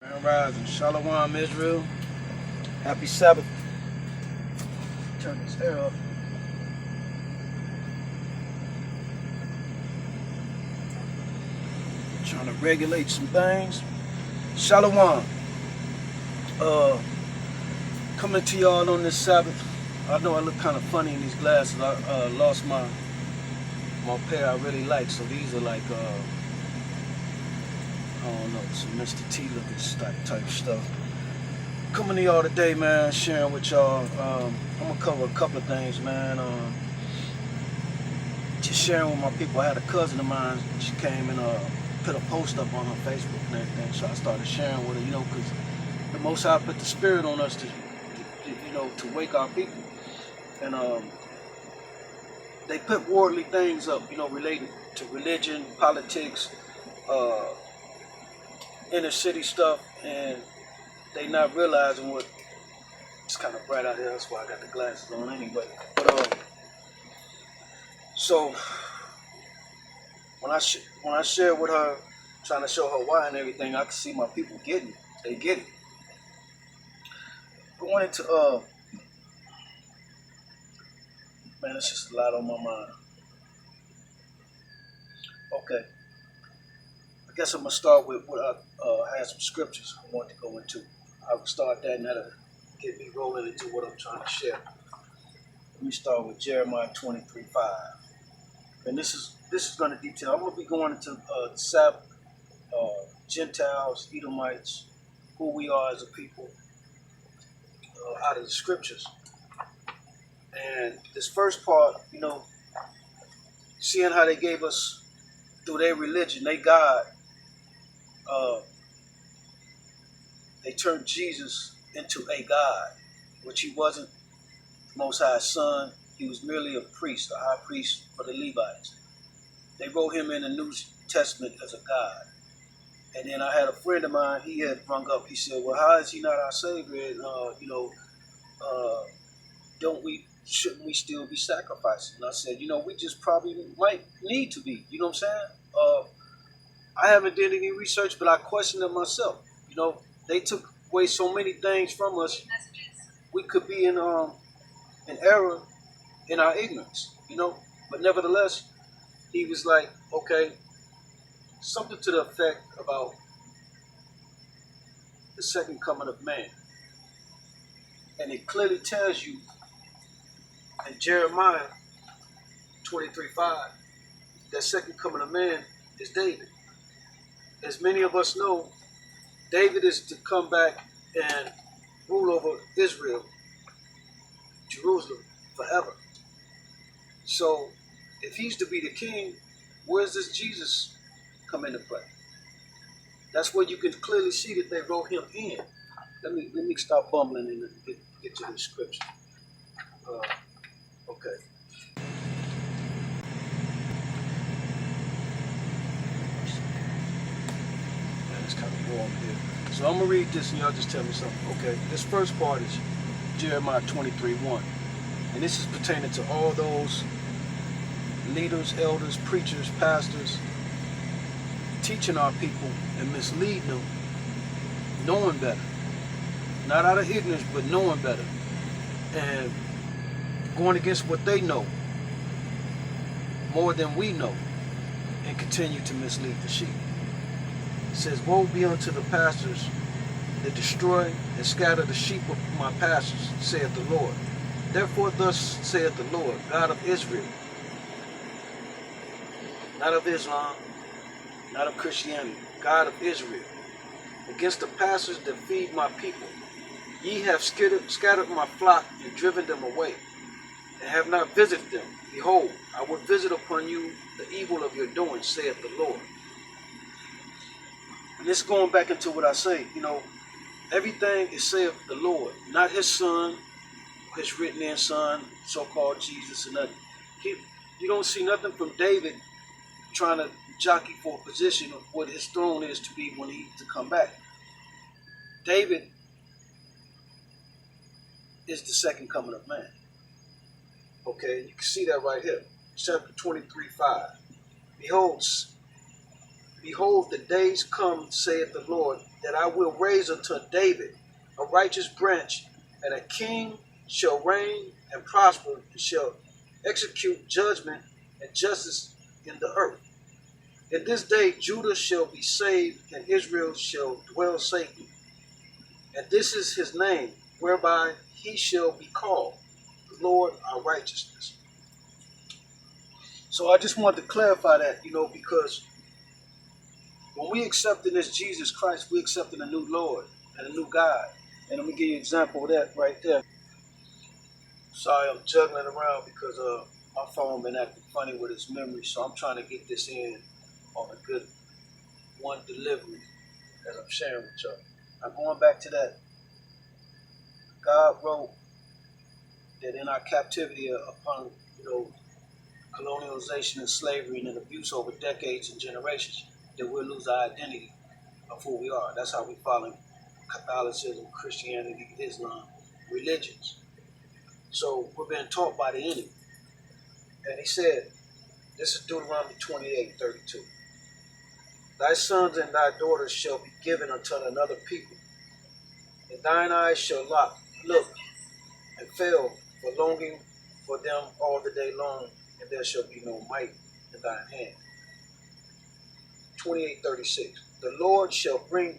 Grand Rising, Shalom Israel. Happy Sabbath. Turn this hair up. Trying to regulate some things. Shalom. Coming to y'all on this Sabbath. I know I look kind of funny in these glasses. I lost my pair I really like, so these are like I don't know, some Mr. T looking type stuff. Coming to y'all today, man, sharing with y'all. I'm gonna cover a couple of things, man. Just sharing with my people. I had a cousin of mine. She came and put a post up on her Facebook and everything, so I started sharing with her, you know, because the Most High put the spirit on us to you know, to wake our people, and they put worldly things up, you know, related to religion, politics, inner city stuff, and they not realizing what. It's kind of bright out here, that's why I got the glasses on anyway. But so when I share with her, trying to show her why and everything, I can see my people getting it. They get it. Going into man, it's just a lot on my mind. Okay, I guess I'm gonna start with what I had some scriptures I wanted to go into. I will start that, and that'll get me rolling into what I'm trying to share. Let me start with Jeremiah 23:5, and this is going to detail. I'm going to be going into the Sabbath, Gentiles, Edomites, who we are as a people, out of the scriptures. And this first part, you know, seeing how they gave us through their religion, their God, they turned Jesus into a God, which he wasn't the Most High's son. He was merely a priest, a high priest for the Levites. They wrote him in the New Testament as a God. And then I had a friend of mine, he had rung up, he said, well, how is he not our Savior? And, you know, shouldn't we still be sacrificing? And I said, you know, we just probably might need to be, you know what I'm saying? I haven't did any research, but I questioned it myself. You know, they took away so many things from us. We could be in error in our ignorance, you know. But nevertheless, he was like, okay, something to the effect about the second coming of man. And it clearly tells you in Jeremiah 23:5, that second coming of man is David. As many of us know, David is to come back and rule over Israel, Jerusalem, forever. So if he's to be the king, where's this Jesus come into play? That's where you can clearly see that they wrote him in. Let me stop bumbling and get to the scripture. Okay. Man, it's kind of warm here. So I'm gonna read this and y'all just tell me something. Okay. This first part is Jeremiah 23:1. And this is pertaining to all those leaders, elders, preachers, pastors, teaching our people and misleading them, knowing better. Not out of ignorance, but knowing better. And going against what they know more than we know, and continue to mislead the sheep. It says, woe be unto the pastors that destroy and scatter the sheep of my pastures, saith the Lord. Therefore thus saith the Lord, God of Israel, not of Islam, not of Christianity, God of Israel, against the pastors that feed my people. Ye have scattered my flock and driven them away, and have not visited them. Behold, I will visit upon you the evil of your doing, saith the Lord. And this going back into what I say, you know, everything is saith the Lord, not his son, his written in son, so-called Jesus, and nothing. You don't see nothing from David trying to jockey for a position of what his throne is to be when he's to come back. David is the second coming of man. Okay, you can see that right here. Chapter 23:5. Behold, Behold, the days come, saith the Lord, that I will raise unto David a righteous branch, and a king shall reign and prosper, and shall execute judgment and justice in the earth. In this day Judah shall be saved, and Israel shall dwell safely. And this is his name, whereby he shall be called, the Lord our righteousness. So I just want to clarify that, because when we accepting this Jesus Christ, we accepting a new Lord and a new God. And let me give you an example of that right there. Sorry, I'm juggling around because my phone been acting funny with its memory, so I'm trying to get this in on a good one delivery as I'm sharing with y'all. Now going back to that, God wrote that in our captivity upon, colonialization and slavery and abuse over decades and generations, that we'll lose our identity of who we are. That's how we follow Catholicism, Christianity, Islam, religions. So we're being taught by the enemy. And he said, this is Deuteronomy 28:32. Thy sons and thy daughters shall be given unto another people, and thine eyes shall look and fail for longing for them all the day long, and there shall be no might in thine hand. 28:36. The Lord shall bring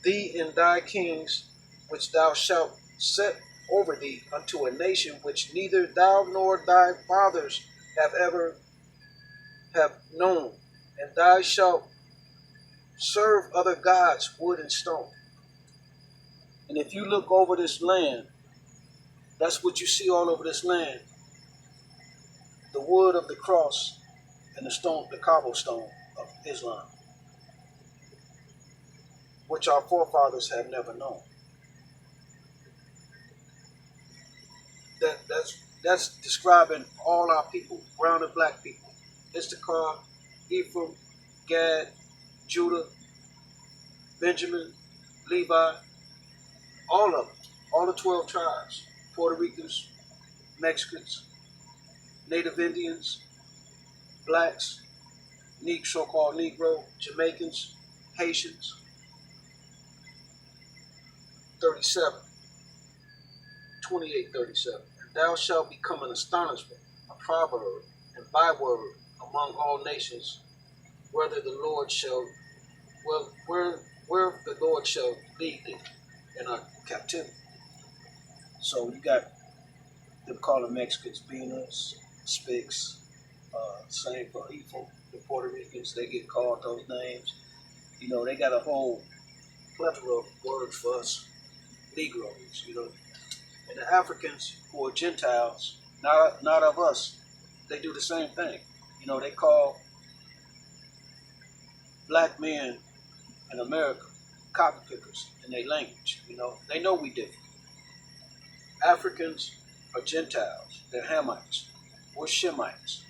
thee and thy kings, which thou shalt set over thee, unto a nation which neither thou nor thy fathers have known, and thou shalt serve other gods, wood and stone. And if you look over this land, that's what you see all over this land. The wood of the cross and the cobblestone of Islam, which our forefathers have never known. That's describing all our people, brown and black people. Issachar, Ephraim, Gad, Judah, Benjamin, Levi, all of them, all the 12 tribes, Puerto Ricans, Mexicans, Native Indians, blacks, so-called Negro, Jamaicans, Haitians. 28:37. And thou shalt become an astonishment, a proverb, and byword among all nations, where the Lord shall lead thee in our captivity. So you got them calling Mexicans beaners, spics, same for Ephraim. The Puerto Ricans, they get called those names. They got a whole plethora of words for us Negroes, And the Africans, who are Gentiles, not of us, they do the same thing. They call black men in America cotton pickers in their language. They know we different. Africans are Gentiles. They're Hamites. We're Shemites.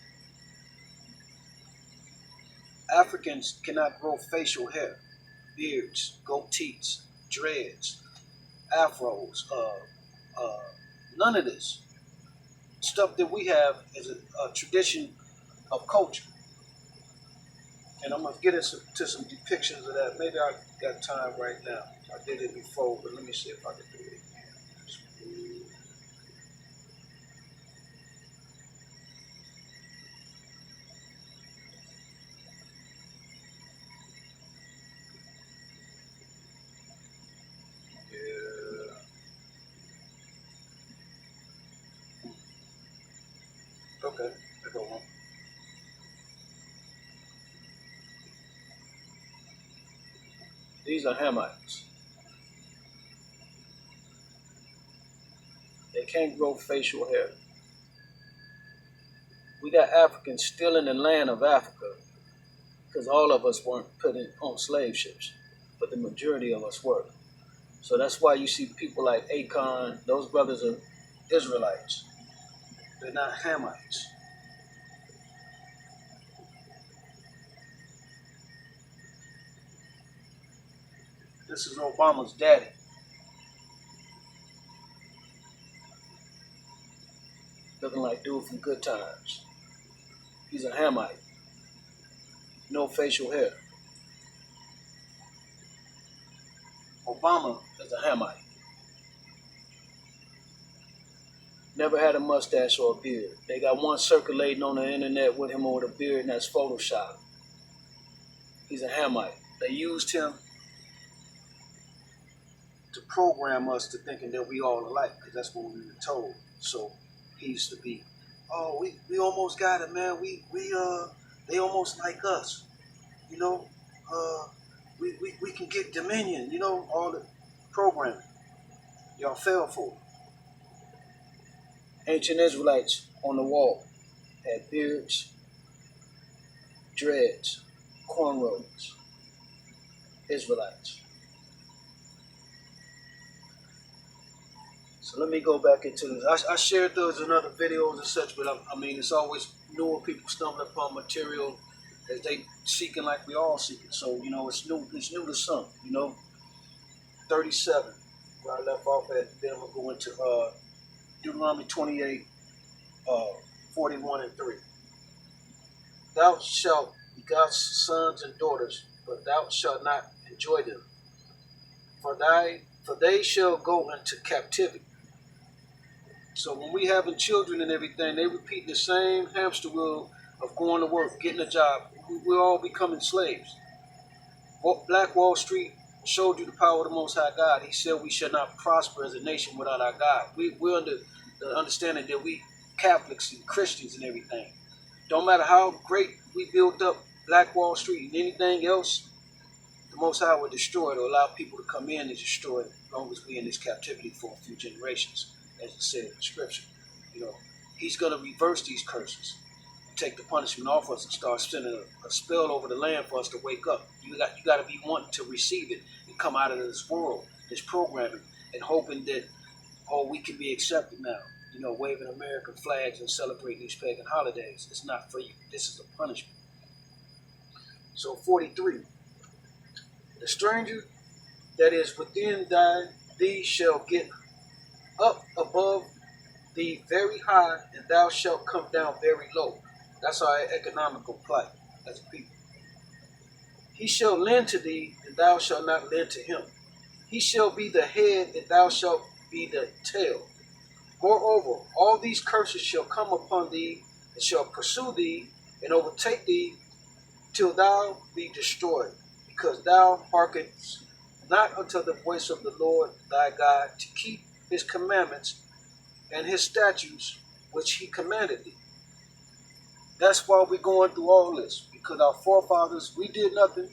Africans cannot grow facial hair, beards, goatees, dreads, afros, none of this stuff that we have is a tradition of culture. And I'm going to get into some depictions of that. Maybe I got time right now. I did it before, but let me see if I can do it again. Okay, I go on. These are Hamites. They can't grow facial hair. We got Africans still in the land of Africa because all of us weren't put on slave ships, but the majority of us were. So that's why you see people like Akon, those brothers are Israelites. They're not Hamites. This is Obama's daddy. Looking like dude from Good Times. He's a Hamite. no facial hair. Obama is a Hamite. Never had a mustache or a beard. They got one circulating on the internet with him with a beard, and that's Photoshop. He's a Hamite. They used him to program us to thinking that we all alike, because that's what we were told. So he used to be, oh, we almost got it, man. They almost like us, you know. We can get dominion, you know, all the programming. Y'all fell for it. Ancient Israelites on the wall had beards, dreads, cornrows. Israelites. So let me go back into this. I shared those in other videos and such, but I mean, it's always newer people stumbling upon material as they seeking like we all seeking. So, you know, it's new to some, you know. 37, where I left off at, then I'm going to go into Deuteronomy 28, 41 and 3. Thou shalt begot sons and daughters, but thou shalt not enjoy them. For they shall go into captivity. So when we having children and everything, they repeat the same hamster wheel of going to work, getting a job. We're all becoming slaves. Black Wall Street showed you the power of the Most High God. He said we shall not prosper as a nation without our God. We're under the understanding that we Catholics and Christians and everything. Don't matter how great we build up Black Wall Street and anything else, the Most High will destroy it or allow people to come in and destroy it as long as we're in this captivity for a few generations, as it said in the scripture. You know, he's going to reverse these curses, take the punishment off us, and start sending a spell over the land for us to wake up. You got to be wanting to receive it and come out of this world, this programming, and hoping that, oh, we can be accepted now. You know, waving American flags and celebrating these pagan holidays. It's not for you. This is a punishment. So 43. The stranger that is within thee shall get up above thee very high, and thou shalt come down very low. That's our economical plight as a people. He shall lend to thee, and thou shalt not lend to him. He shall be the head, and thou shalt be the tail. Moreover, all these curses shall come upon thee, and shall pursue thee, and overtake thee, till thou be destroyed, because thou hearkenest not unto the voice of the Lord thy God, to keep his commandments and his statutes which he commanded thee. That's why we're going through all this, because our forefathers, we did nothing.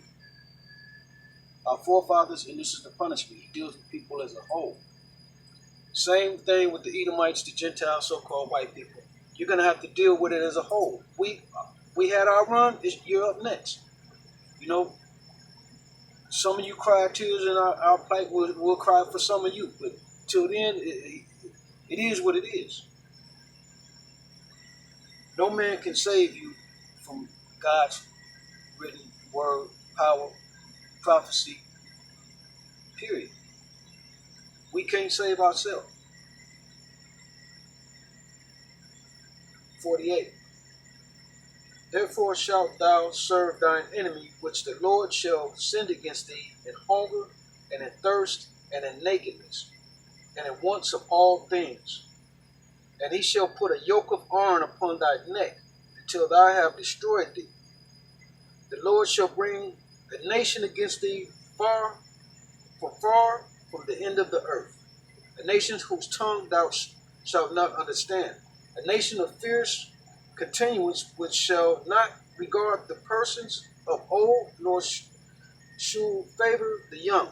Our forefathers, and this is the punishment. He deals with people as a whole. Same thing with the Edomites, the Gentiles, so-called white people. You're going to have to deal with it as a whole. We had our run, you're up next. You know, some of you cry tears in our plight, we'll cry for some of you. But till then, it is what it is. No man can save you from God's written word, power, prophecy, period. We can't save ourselves. 48. Therefore shalt thou serve thine enemy, which the Lord shall send against thee, in hunger, and in thirst, and in nakedness, and in wants of all things. And he shall put a yoke of iron upon thy neck, until thou have destroyed thee. The Lord shall bring a nation against thee far from the end of the earth, a nation whose tongue thou shalt not understand, a nation of fierce continuance, which shall not regard the persons of old, nor shew favor the young.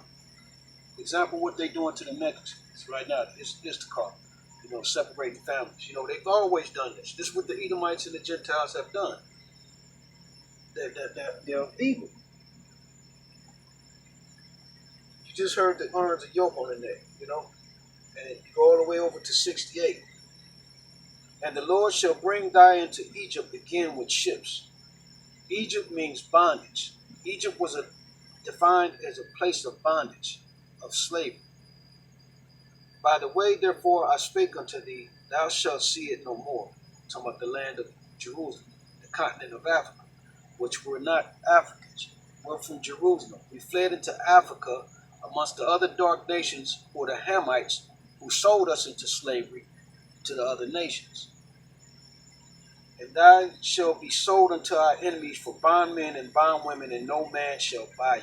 Example, what they doing to the Mexicans right now is the car. You know, separating families. You know, they've always done this. This is what the Edomites and the Gentiles have done. They're evil. You just heard the irons of yoke on the neck, you know, and you go all the way over to 68. And the Lord shall bring thee into Egypt again with ships. Egypt means bondage. Egypt was defined as a place of bondage, of slavery. By the way, therefore, I spake unto thee, thou shalt see it no more. I'm talking about the land of Jerusalem, the continent of Africa. which were not Africans, were from Jerusalem. We fled into Africa amongst the other dark nations, or the Hamites, who sold us into slavery to the other nations. And thou shalt be sold unto our enemies for bondmen and bondwomen, and no man shall buy you.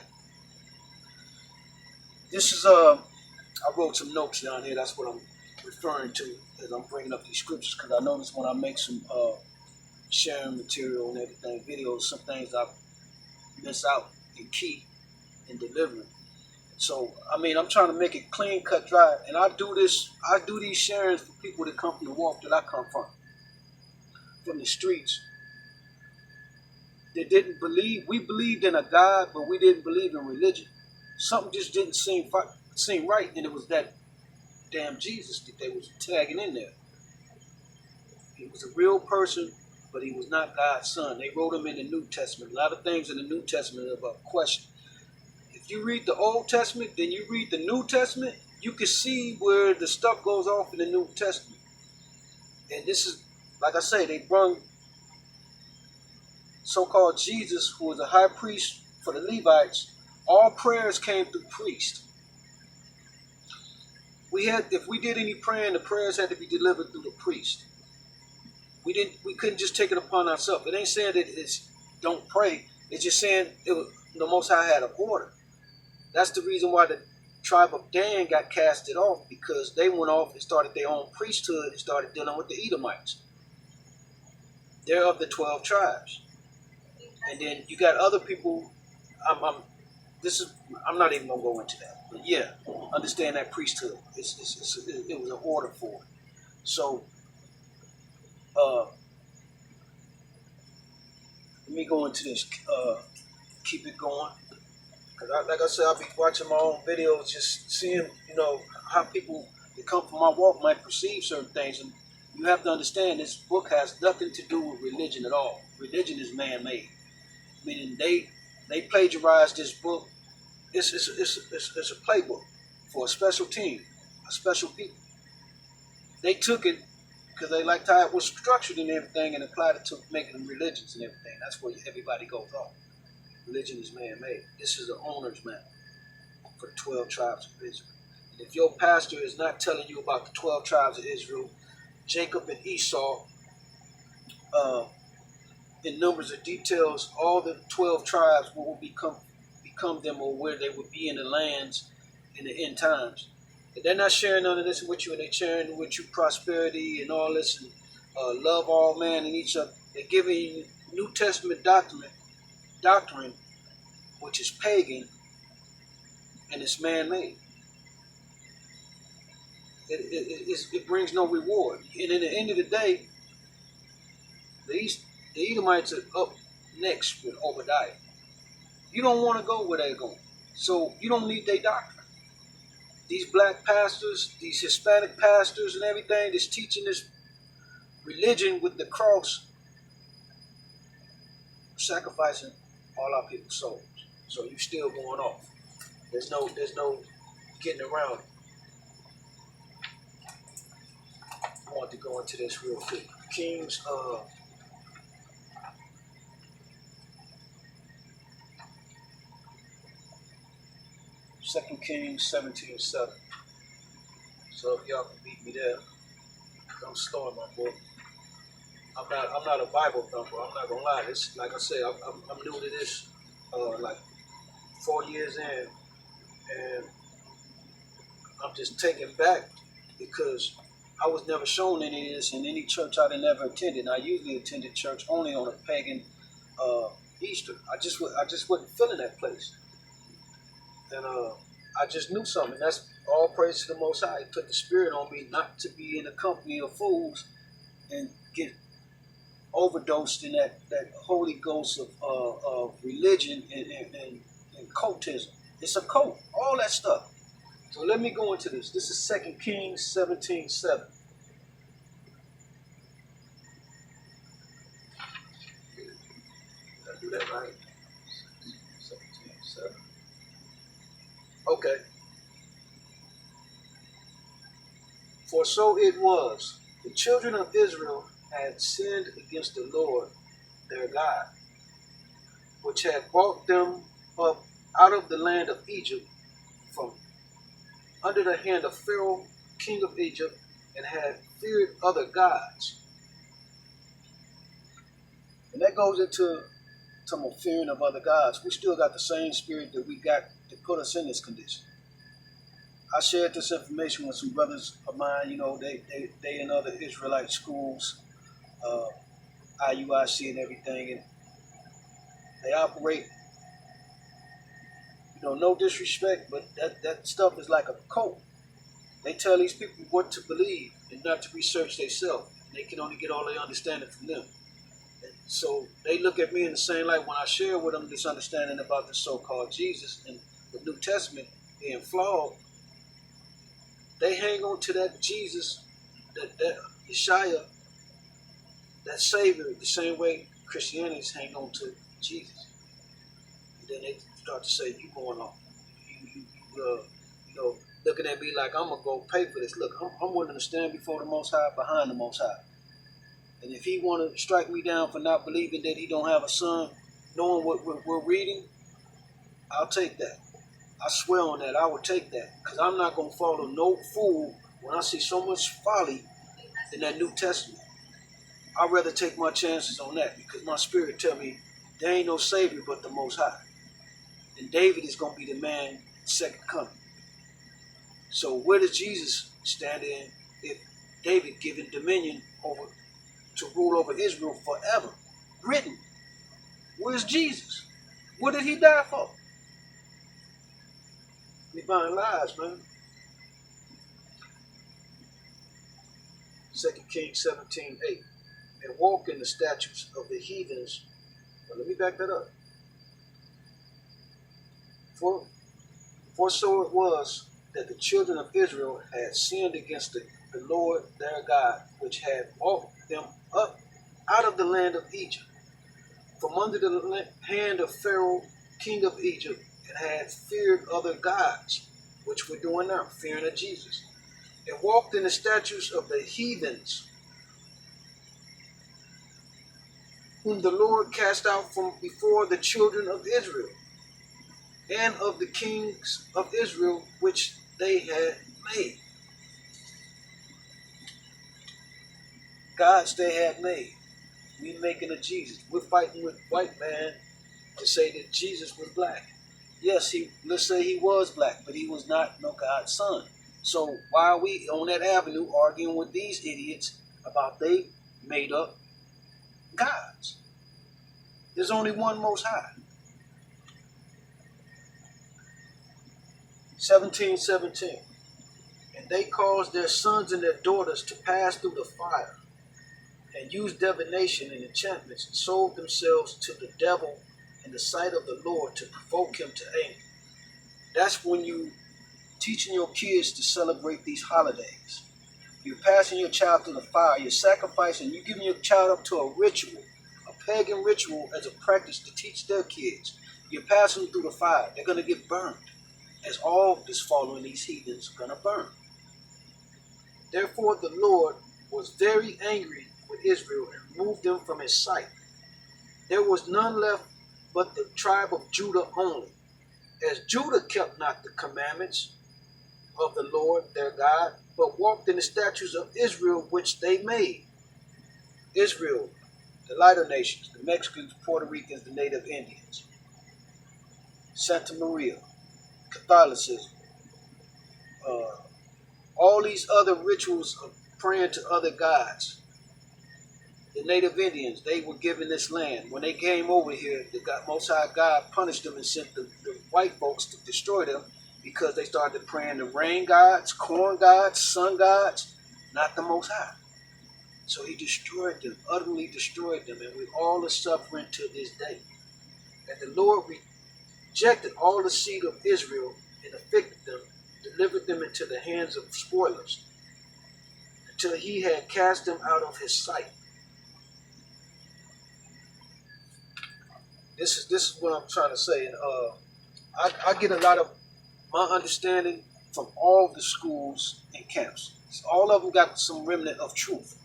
This is I wrote some notes down here. That's what I'm referring to as I'm bringing up these scriptures, because I notice when I make some sharing material and everything, videos, some things I miss out and key in delivering. So I mean, I'm trying to make it clean, cut, dry, and I do these sharings for people that come from the walk that I come from the streets. They didn't believe. We believed in a God, but we didn't believe in religion. Something just didn't seem right, and it was that damn Jesus that they was tagging in there. He was a real person, but he was not God's son. They wrote him in the New Testament. A lot of things in the New Testament are about question. If you read the Old Testament, then you read the New Testament, you can see where the stuff goes off in the New Testament. And this is, like I say, they brung so-called Jesus, who was a high priest for the Levites. All prayers came through priests. If we did any praying, the prayers had to be delivered through the priest. We couldn't just take it upon ourselves. It ain't saying that it's don't pray. It's just saying the Most High had an order. That's the reason why the tribe of Dan got casted off, because they went off and started their own priesthood and started dealing with the Edomites. They're of the 12 tribes. And then you got other people. I'm not even gonna go into that. But yeah, understand that priesthood. It was an order for it. So let me go into this. Keep it going. Cause like I said, I'll be watching my own videos, just seeing, how people that come from my walk might perceive certain things. And you have to understand, this book has nothing to do with religion at all. Religion is man-made. Meaning they plagiarized this book. It's a playbook for a special team, a special people. They took it because they liked how it was structured and everything, and applied it to making religions and everything. That's where everybody goes off. Religion is man-made. This is the owner's manual for the 12 tribes of Israel. And if your pastor is not telling you about the 12 tribes of Israel, Jacob and Esau, in numbers of details, all the 12 tribes will become them, or where they would be in the lands in the end times. And they're not sharing none of this with you, and they're sharing with you prosperity and all this, and love all man and each other. They're giving you New Testament doctrine, which is pagan, and it's man-made. It brings no reward. And at the end of the day, the Edomites are up next with Obadiah. You don't want to go where they're going. So you don't need their doctrine. These black pastors, these Hispanic pastors and everything that's teaching this religion with the cross, sacrificing all our people's souls. So you still going off. There's no getting around it. I want to go into this real quick. Kings, 2 Kings 17:7. So if y'all can beat me there, I'm slow in my book. I'm not a Bible thumper. I'm not gonna lie. This, like I said, I'm new to this, like 4 years in, and I'm just taken back because I was never shown any of this in any church I'd never attended. And I usually attended church only on a pagan Easter. I just wasn't feeling that place, and I just knew something. That's all praise to the Most High. He put the Spirit on me not to be in the company of fools and get overdosed in that Holy Ghost of religion and cultism. It's a cult, all that stuff. So let me go into this. This is 2 Kings 17:7. Did I do that right? 17:7. Okay. For so it was, the children of Israel had sinned against the Lord their God. which had brought them up out of the land of Egypt from under the hand of Pharaoh, king of Egypt, and had feared other gods. And that goes into some fearing of other gods. We still got the same spirit that we got to put us in this condition. I shared this information with some brothers of mine, they in other Israelite schools, IUIC and everything, and they operate, no disrespect, but that stuff is like a cult. They tell these people what to believe and not to research themselves. They can only get all their understanding from them. And so they look at me in the same light when I share with them this understanding about the so-called Jesus and the New Testament being flawed. They hang on to that Jesus, that Yeshua, that Savior, the same way Christianities hang on to Jesus. And then they start to say, "You going off? You looking at me like I'm gonna go pay for this. Look, I'm willing to stand before the Most High, behind the Most High. And if He want to strike me down for not believing that He don't have a son, knowing what we're reading, I'll take that. I swear on that, I will take that, because I'm not gonna follow no fool when I see so much folly in that New Testament. I'd rather take my chances on that, because my spirit tell me there ain't no Savior but the Most High. And David is going to be the man second coming. So where does Jesus stand in if David given dominion over to rule over Israel forever? Written. Where's Jesus? What did He die for? We buying lies, man. 2 Kings 17:8. And walk in the statutes of the heathens. Well, let me back that up. For so it was that the children of Israel had sinned against the Lord their God, which had brought them up out of the land of Egypt, from under the hand of Pharaoh, king of Egypt, and had feared other gods, which we're doing now, fearing of Jesus, and walked in the statutes of the heathens, whom the Lord cast out from before the children of Israel, and of the kings of Israel which they had made. Gods they had made. We making a Jesus. We're fighting with white man to say that Jesus was black. Yes, let's say He was black, but He was not no God's son. So why are we on that avenue arguing with these idiots about they made up gods? There's only one Most High. 17:17. And they caused their sons and their daughters to pass through the fire, and used divination and enchantments, and sold themselves to the devil in the sight of the Lord to provoke Him to anger. That's when you teaching your kids to celebrate these holidays. You're passing your child through the fire. You're sacrificing. You're giving your child up to a ritual, a pagan ritual, as a practice to teach their kids. You're passing them through the fire. They're going to get burned, as all this following these heathens are going to burn. Therefore the Lord was very angry with Israel and removed them from His sight. There was none left but the tribe of Judah only, as Judah kept not the commandments of the Lord their God, but walked in the statutes of Israel which they made. Israel, the lighter nations, the Mexicans, Puerto Ricans, the native Indians, Santa Maria, Catholicism, all these other rituals of praying to other gods. The native Indians, they were given this land. When they came over here, the Most High God punished them and sent the white folks to destroy them, because they started praying to rain gods, corn gods, sun gods, not the Most High. So He destroyed them, utterly destroyed them, and we all are suffering to this day. And the Lord rejected all the seed of Israel and afflicted them, delivered them into the hands of spoilers, until He had cast them out of His sight. This is what I'm trying to say. And I get a lot of my understanding from all the schools and camps. All of them got some remnant of truth.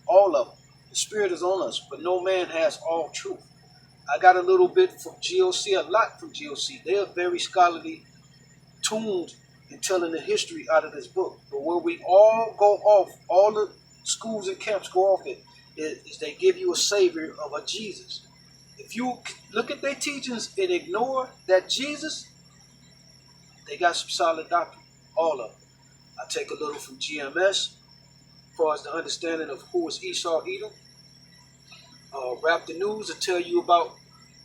All of them. The Spirit is on us, but no man has all truth. I got a little bit from GOC, a lot from GOC. They are very scholarly, tuned in telling the history out of this book. But where we all go off, all the schools and camps go off it, is they give you a savior of a Jesus. If you look at their teachings and ignore that Jesus, they got some solid doctrine, all of them. I take a little from GMS as far as the understanding of who is Esau Edom. Rap the News will tell you about,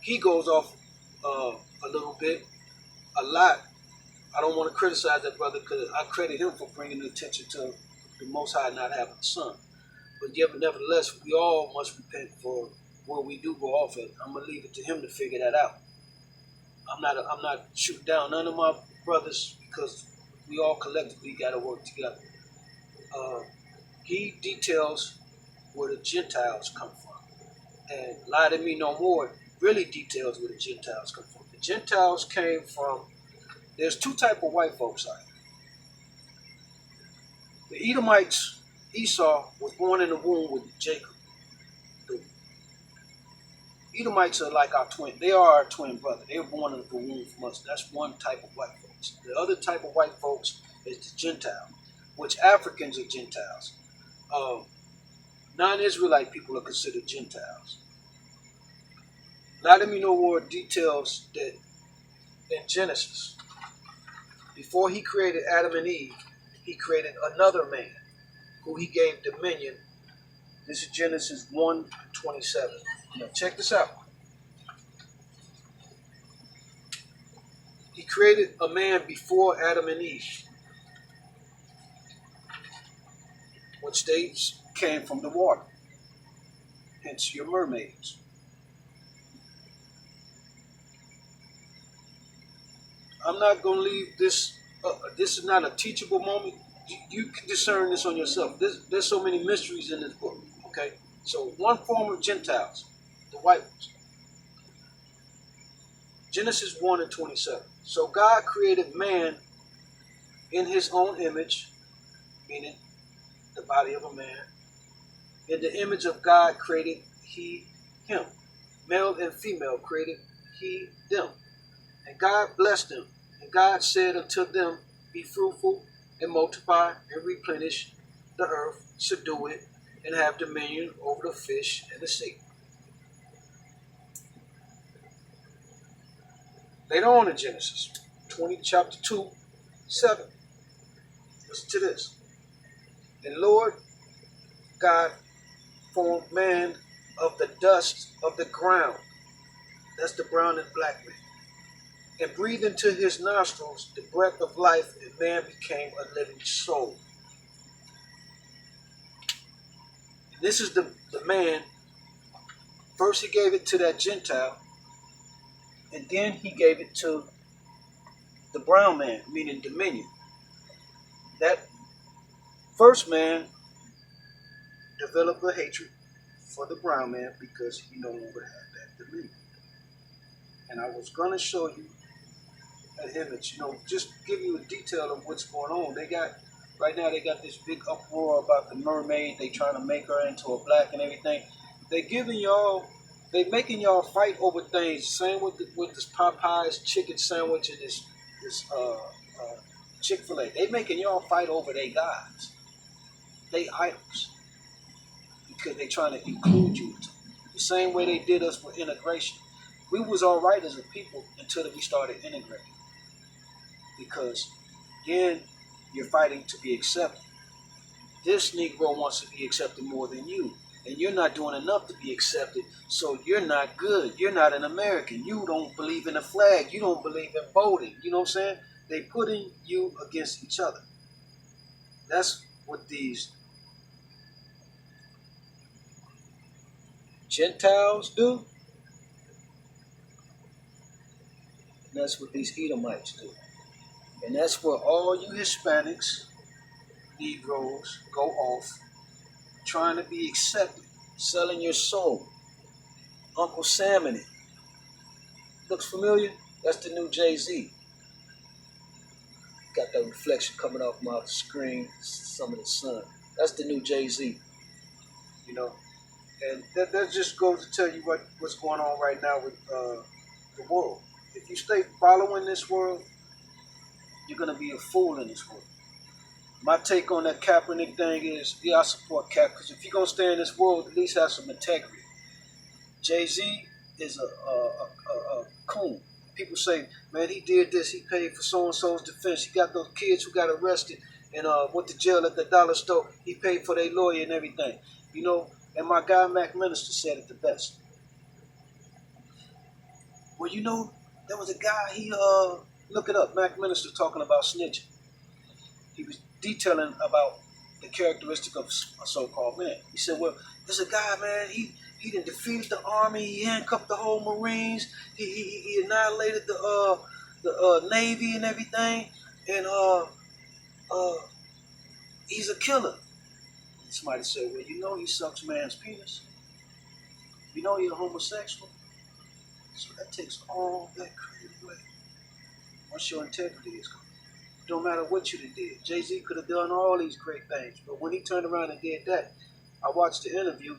he goes off a little bit, a lot. I don't want to criticize that brother because I credit him for bringing attention to the Most High not having a son. But yet, nevertheless, we all must repent for where we do go off at. I'm gonna leave it to him to figure that out. I'm not shooting down none of my brothers because we all collectively got to work together. He details where the Gentiles come from, and Lie to Me No More really details where the Gentiles come from. The Gentiles came from. There's two type of white folks out here. The Edomites, Esau was born in the womb with Jacob. The Edomites are like our twin. They are our twin brother. They were born in the womb from us. That's one type of white folks. The other type of white folks is the Gentile, which Africans are Gentiles. Non-Israelite people are considered Gentiles. Lie to Me No More details that in Genesis, before he created Adam and Eve, he created another man who he gave dominion. This is Genesis 1:27. Now check this out. He created a man before Adam and Eve, which they came from the water. Hence your mermaids. I'm not going to leave this. This is not a teachable moment. You can discern this on yourself. There's so many mysteries in this book. Okay? So one form of Gentiles, the white ones. Genesis 1:27. So God created man in his own image, meaning the body of a man. In the image of God created he him. Male and female created he them. And God blessed them. And God said unto them, be fruitful and multiply and replenish the earth, subdue it, and have dominion over the fish and the sea. Later on in Genesis 20, chapter 2:7. Listen to this. And Lord God formed man of the dust of the ground. That's the brown and black man. And breathed into his nostrils the breath of life, and man became a living soul. And this is the man. First he gave it to that Gentile, and then he gave it to the brown man, meaning dominion. That first man developed a hatred for the brown man because he no longer had that dominion. And I was going to show you an image, just give you a detail of what's going on. Right now they got this big uproar about the mermaid. They trying to make her into a black and everything. They making y'all fight over things. Same with this Popeyes chicken sandwich and this Chick-fil-A. They making y'all fight over their gods, they idols, because they trying to include you. The same way they did us with integration. We was all right as a people until we started integrating. Because then you're fighting to be accepted. This Negro wants to be accepted more than you. And you're not doing enough to be accepted, so you're not good. You're not an American. You don't believe in the flag. You don't believe in voting. You know what I'm saying? They putting you against each other. That's what these Gentiles do. And that's what these Edomites do. And that's where all you Hispanics, Negroes, go off, trying to be accepted, selling your soul. Uncle Sam in it. Looks familiar? That's the new Jay-Z. Got that reflection coming off my screen, some of the sun. That's the new Jay-Z. And that just goes to tell you what's going on right now with the world. If you stay following this world, you're going to be a fool in this world. My take on that Kaepernick thing is, yeah, I support Cap, because if you're going to stay in this world, at least have some integrity. Jay-Z is a coon. People say, man, he did this, he paid for so-and-so's defense. He got those kids who got arrested and went to jail at the dollar store. He paid for their lawyer and everything. You know, and my guy Mac Minister said it the best. Well, you know, there was a guy, look it up, Mac Minister talking about snitching. He was detailing about the characteristic of a so-called man. He said, well, there's a guy, man, he done defeated the army, he handcuffed the whole Marines, he annihilated the Navy and everything, and he's a killer. And somebody said, well, you know he sucks man's penis. You know you're a homosexual. So that takes all that credit away. Once your integrity is gone. Don't matter what you did. Jay-Z could have done all these great things, but when he turned around and did that, I watched the interview.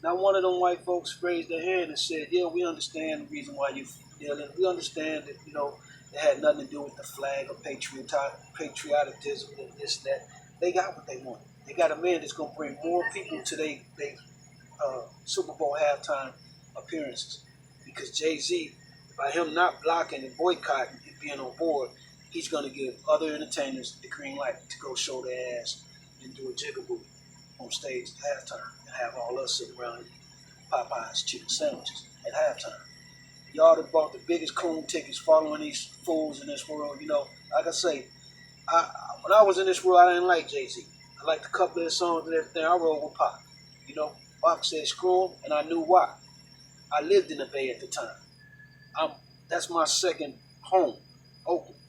Not one of them white folks raised their hand and said, yeah, we understand the reason why you're dealing. We understand that, you know, it had nothing to do with the flag or patriotism and this and that. They got what they wanted. They got a man that's going to bring more people to their Super Bowl halftime appearances. Because Jay-Z, by him not blocking and boycotting and being on board, he's going to give other entertainers the green light to go show their ass and do a jigaboo on stage at halftime and have all us sitting around eating Popeye's chicken sandwiches at halftime. Y'all that bought the biggest coon tickets following these fools in this world, you know, like I say, when I was in this world, I didn't like Jay-Z. I liked a couple of his songs and everything. I rolled with Pop. You know, Pop said screw him, and I knew why. I lived in the Bay at the time. That's my second home, Oakland,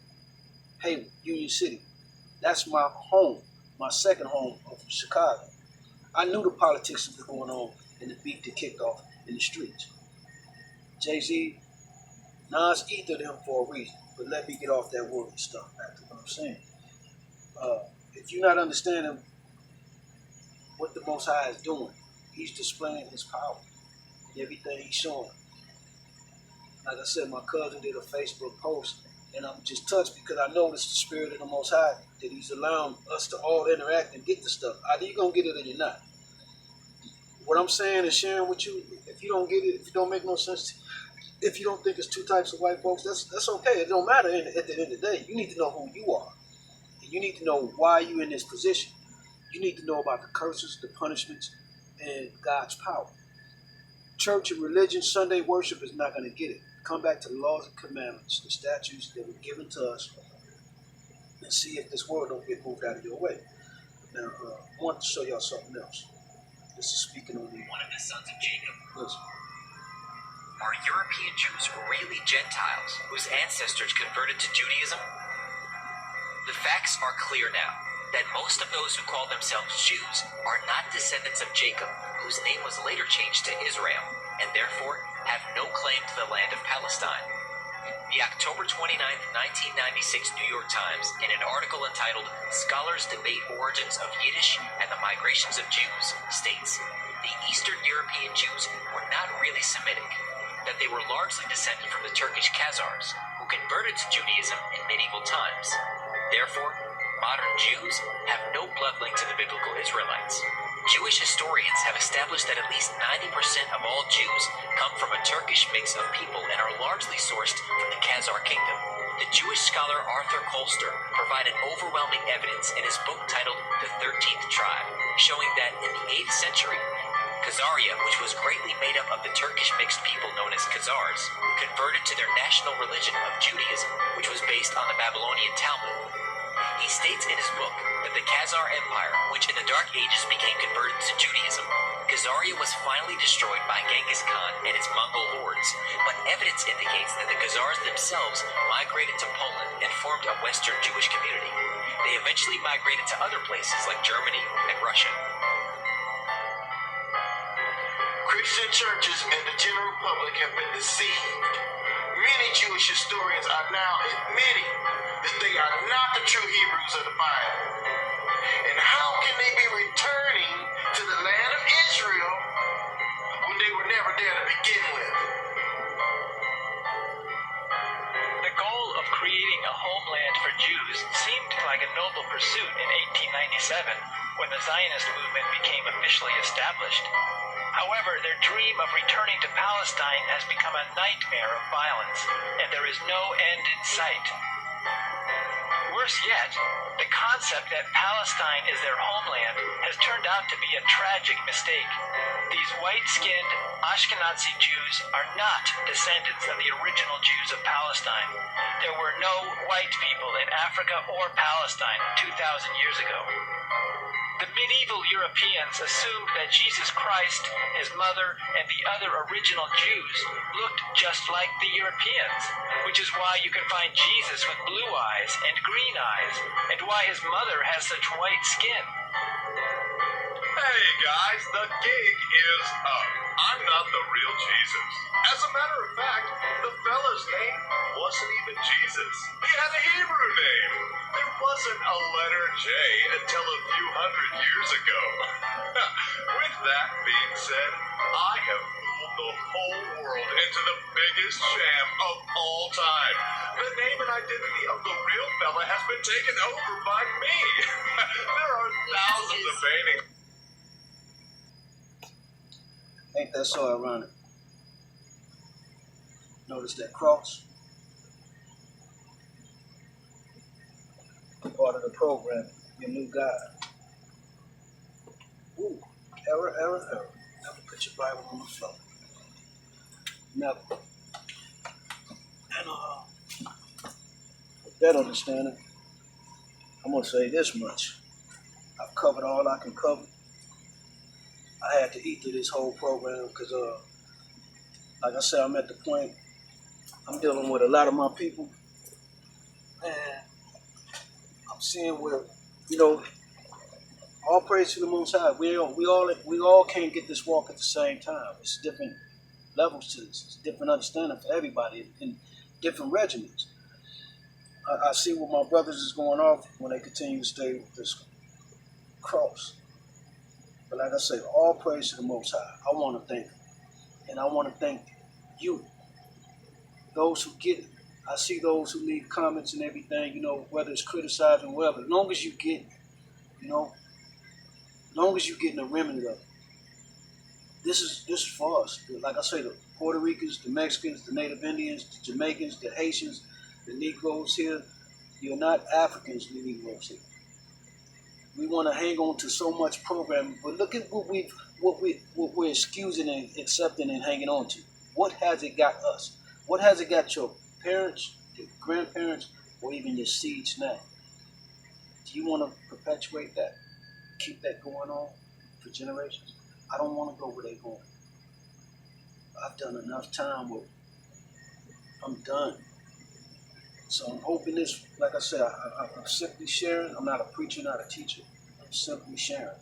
Hayward, Union City. That's my home, my second home of Chicago. I knew the politics that was going on and the beef that kicked off in the streets. Jay-Z, Nas ethered him for a reason, but let me get off that worldly stuff back to what I'm saying. If you're not understanding what the Most High is doing, he's displaying his power. Everything he's showing. Like I said, my cousin did a Facebook post, and I'm just touched because I know it's the spirit of the Most High that he's allowing us to all interact and get the stuff. Either you're going to get it or you're not. What I'm saying and sharing with you, if you don't get it, if it don't make no sense, if you don't think it's two types of white folks, that's okay. It don't matter at the end of the day. You need to know who you are. And you need to know why you're in this position. You need to know about the curses, the punishments, and God's power. Church and religion, Sunday worship is not going to get it. Come back to the laws and commandments, the statutes that were given to us, and see if this world don't get moved out of your way. Now, I want to show y'all something else. This is speaking on the one of the sons of Jacob. Listen. Are European Jews really Gentiles whose ancestors converted to Judaism? The facts are clear now that most of those who call themselves Jews are not descendants of Jacob, whose name was later changed to Israel, and therefore have no claim to the land of Palestine. The October 29, 1996 New York Times, in an article entitled "Scholars Debate Origins of Yiddish and the Migrations of Jews," states, the Eastern European Jews were not really Semitic, that they were largely descended from the Turkish Khazars, who converted to Judaism in medieval times. Therefore, modern Jews have no blood link to the biblical Israelites. Jewish historians have established that at least 90% of all Jews come from a Turkish mix of people and are largely sourced from the Khazar kingdom. The Jewish scholar Arthur Kolster provided overwhelming evidence in his book titled The 13th Tribe, showing that in the 8th century, Khazaria, which was greatly made up of the Turkish mixed people known as Khazars, converted to their national religion of Judaism, which was based on the Babylonian Talmud. He states in his book that the Khazar Empire, which in the Dark Ages became converted to Judaism, Khazaria was finally destroyed by Genghis Khan and his Mongol hordes, but evidence indicates that the Khazars themselves migrated to Poland and formed a Western Jewish community. They eventually migrated to other places like Germany and Russia. Christian churches and the general public have been deceived. Many Jewish historians are now admitting that they are not the true Hebrews of the Bible. And how can they be returning to the land of Israel pursuit in 1897 when the Zionist movement became officially established. However, their dream of returning to Palestine has become a nightmare of violence, and there is no end in sight. Worse yet, the concept that Palestine is their homeland has turned out to be a tragic mistake. These white-skinned Ashkenazi Jews are not descendants of the original Jews of Palestine. There were no white people in Africa or Palestine 2,000 years ago. The medieval Europeans assumed that Jesus Christ, his mother, and the other original Jews looked just like the Europeans, which is why you can find Jesus with blue eyes and green eyes, and why his mother has such white skin. Hey guys, the gig is up. I'm not the real Jesus. As a matter of fact, the fella's name wasn't even Jesus. He had a Hebrew name. There wasn't a letter J until a few hundred years ago. With that being said, I have fooled the whole world into the biggest sham of all time. The name and identity of the real fella has been taken over by me. There are thousands of paintings. Ain't that so ironic? Notice that cross? Part of the program, your new guide. Ooh, error. Never put your Bible on the floor. Never. And with that understanding, I'm gonna say this much. I've covered all I can cover. I had to eat through this whole program because, like I said, I'm at the point, I'm dealing with a lot of my people, and I'm seeing where, all praise to the Most High. We all can't get this walk at the same time. It's different levels to this. It's different understanding for everybody in different regiments. I see what my brothers is going off when they continue to stay with this cross. But like I say, all praise to the Most High. I want to thank him. And I want to thank you, those who get it. I see those who leave comments and everything, whether it's criticizing, whatever. As long as you get it, as long as you're getting a remnant of it. This is for us. Like I say, the Puerto Ricans, the Mexicans, the Native Indians, the Jamaicans, the Haitians, the Negroes here. You're not Africans, the Negroes here. We want to hang on to so much programming, but look at what we're excusing and accepting and hanging on to. What has it got us? What has it got your parents, your grandparents, or even your seeds now? Do you want to perpetuate that? Keep that going on for generations? I don't want to go where they're going. I've done enough time with it. I'm done. So I'm hoping this, like I said, I'm simply sharing. I'm not a preacher, not a teacher. I'm simply sharing.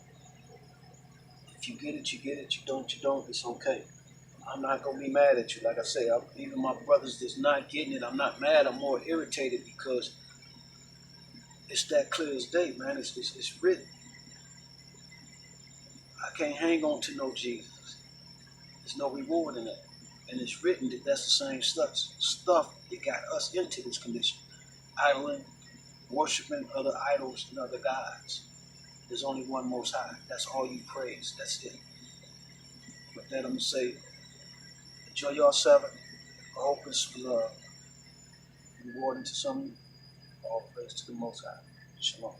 If you get it, you get it. You don't, it's okay. I'm not going to be mad at you. Like I say, even my brothers that's not getting it, I'm not mad. I'm more irritated because it's that clear as day, man. It's written. I can't hang on to no Jesus. There's no reward in that. And it's written that that's the same stuff that got us into this condition. Idling, worshiping other idols and other gods. There's only one Most High. That's all you praise. That's it. With that, I'm going to say, enjoy your Sabbath. I hope it's rewarding to some of you. All praise to the Most High. Shalom.